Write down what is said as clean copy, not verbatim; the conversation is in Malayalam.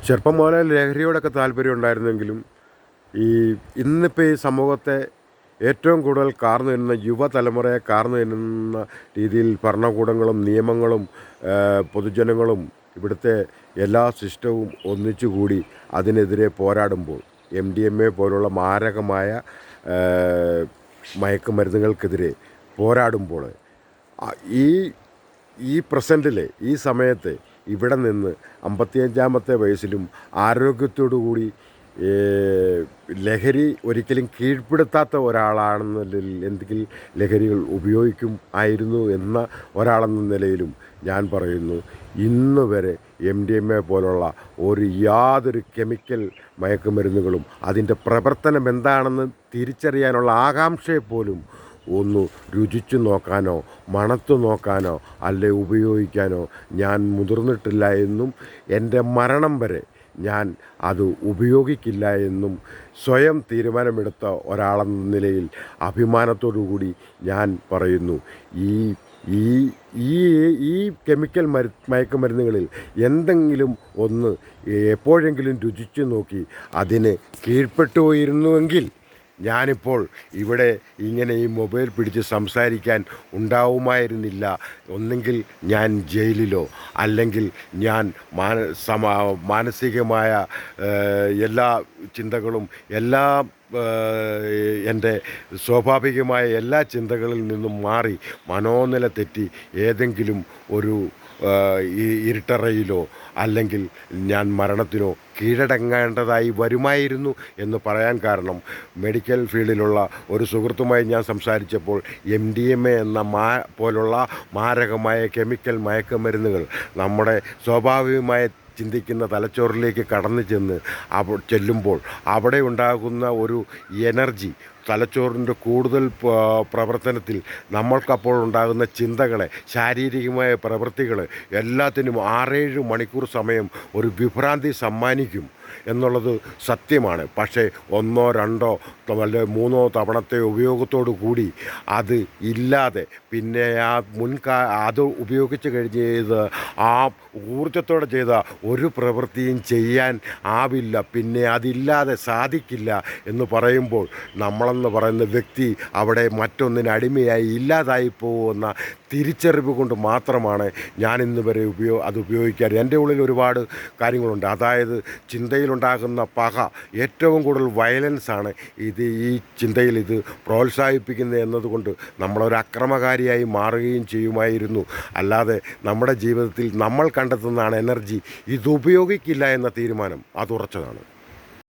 ചെറുപ്പം മുതലേ ലഹരിയോടൊക്കെ താല്പര്യം ഉണ്ടായിരുന്നെങ്കിലും ഈ ഇന്നിപ്പോൾ ഈ സമൂഹത്തെ ഏറ്റവും കൂടുതൽ കാർന്നു തിന്നുന്ന യുവതലമുറയെ കാർന്നു തിന്നുന്ന രീതിയിൽ ഭരണകൂടങ്ങളും നിയമങ്ങളും പൊതുജനങ്ങളും ഇവിടുത്തെ എല്ലാ സിസ്റ്റവും ഒന്നിച്ചുകൂടി അതിനെതിരെ പോരാടുമ്പോൾ MDMA പോലുള്ള മാരകമായ മയക്കുമരുന്നുകൾക്കെതിരെ പോരാടുമ്പോൾ ഈ ഈ പ്രസൻറ്റിൽ ഈ സമയത്ത് ഇവിടെ നിന്ന് 55-ാമത്തെ വയസ്സിലും ആരോഗ്യത്തോടു കൂടി ലഹരി ഒരിക്കലും കീഴ്പ്പെടുത്താത്ത ഒരാളാണെന്നതിൽ എന്തെങ്കിലും ലഹരികൾ ഉപയോഗിക്കും ആയിരുന്നു എന്ന ഒരാളെന്ന നിലയിലും ഞാൻ പറയുന്നു, ഇന്ന് വരെ MDMA പോലുള്ള യാതൊരു കെമിക്കൽ മയക്കുമരുന്നുകളും അതിൻ്റെ പ്രവർത്തനം എന്താണെന്ന് തിരിച്ചറിയാനുള്ള ആകാംക്ഷയെപ്പോലും ഒന്ന് രുചിച്ചു നോക്കാനോ മണത്തു നോക്കാനോ അല്ലെ ഉപയോഗിക്കാനോ ഞാൻ മുതിർന്നിട്ടില്ല എന്നും എൻ്റെ മരണം വരെ ഞാൻ അത് ഉപയോഗിക്കില്ല എന്നും സ്വയം തീരുമാനമെടുത്ത ഒരാളെന്ന നിലയിൽ അഭിമാനത്തോടു കൂടി ഞാൻ പറയുന്നു. ഈ ഈ ഈ ഈ കെമിക്കൽ മയക്കുമരുന്നുകളിൽ എന്തെങ്കിലും ഒന്ന് എപ്പോഴെങ്കിലും രുചിച്ചു നോക്കി അതിന് കീഴ്പ്പെട്ടു പോയിരുന്നുവെങ്കിൽ ഞാനിപ്പോൾ ഇവിടെ ഇങ്ങനെ ഈ മൊബൈൽ പിടിച്ച് സംസാരിക്കാൻ ഉണ്ടാവുമായിരുന്നില്ല. ഒന്നെങ്കിൽ ഞാൻ ജയിലിലോ അല്ലെങ്കിൽ ഞാൻ മാനസികമായ എല്ലാ ചിന്തകളും എല്ലാ എൻ്റെ സ്വാഭാവികമായ എല്ലാ ചിന്തകളിൽ നിന്നും മാറി മനോനില തെറ്റി ഏതെങ്കിലും ഒരു ഇരുട്ടറയിലോ അല്ലെങ്കിൽ ഞാൻ മരണത്തിനോ കീഴടങ്ങേണ്ടതായി വരുമായിരുന്നു എന്ന് പറയാൻ കാരണം, മെഡിക്കൽ ഫീൽഡിലുള്ള ഒരു സുഹൃത്തുമായി ഞാൻ സംസാരിച്ചപ്പോൾ MDMA എന്ന പോലുള്ള മാരകമായ കെമിക്കൽ മയക്കുമരുന്നുകൾ നമ്മുടെ സ്വാഭാവികമായ ചിന്തിക്കുന്ന തലച്ചോറിലേക്ക് കടന്നു ചെല്ലുമ്പോൾ അവിടെ ഉണ്ടാകുന്ന ഒരു എനർജി തലച്ചോറിൻ്റെ കൂടുതൽ പ്രവർത്തനത്തിൽ നമ്മൾക്കപ്പോൾ ഉണ്ടാകുന്ന ചിന്തകളെ ശാരീരികമായ പ്രവൃത്തികൾ എല്ലാത്തിനും 6-7 മണിക്കൂർ സമയം ഒരു വിഭ്രാന്തി സമ്മാനിക്കും എന്നുള്ളത് സത്യമാണ്. പക്ഷേ 1, 2 അല്ലെ 3 തവണത്തെ ഉപയോഗത്തോടു കൂടി അത് ഇല്ലാതെ പിന്നെ അത് ഉപയോഗിച്ച് കഴിഞ്ഞ് ആ ഊർജ്ജത്തോടെ ചെയ്ത ഒരു പ്രവൃത്തിയും ചെയ്യാൻ ആവില്ല, പിന്നെ അതില്ലാതെ സാധിക്കില്ല എന്ന് പറയുമ്പോൾ നമ്മളെന്ന് പറയുന്ന വ്യക്തി അവിടെ മറ്റൊന്നിന് അടിമയായി ഇല്ലാതായി പോകുന്ന തിരിച്ചറിവ് കൊണ്ട് മാത്രമാണ് ഞാനിന്ന് വരെ അത് ഉപയോഗിക്കാറ്. എൻ്റെ ഉള്ളിൽ ഒരുപാട് കാര്യങ്ങളുണ്ട്. അതായത് ചിന്തയിലുണ്ടാകുന്ന പക, ഏറ്റവും കൂടുതൽ വയലൻസാണ് ഈ ചിന്തയിൽ ഇത് പ്രോത്സാഹിപ്പിക്കുന്നത് എന്നതുകൊണ്ട് നമ്മളൊരു അക്രമകാരിയായി മാറുകയും ചെയ്യുമായിരുന്നു. അല്ലാതെ നമ്മുടെ ജീവിതത്തിൽ നമ്മൾ കണ്ടെത്തുന്നതാണ് എനർജി, ഇത് ഉപയോഗിക്കില്ല എന്ന തീരുമാനം അത് ഉറച്ചതാണ്.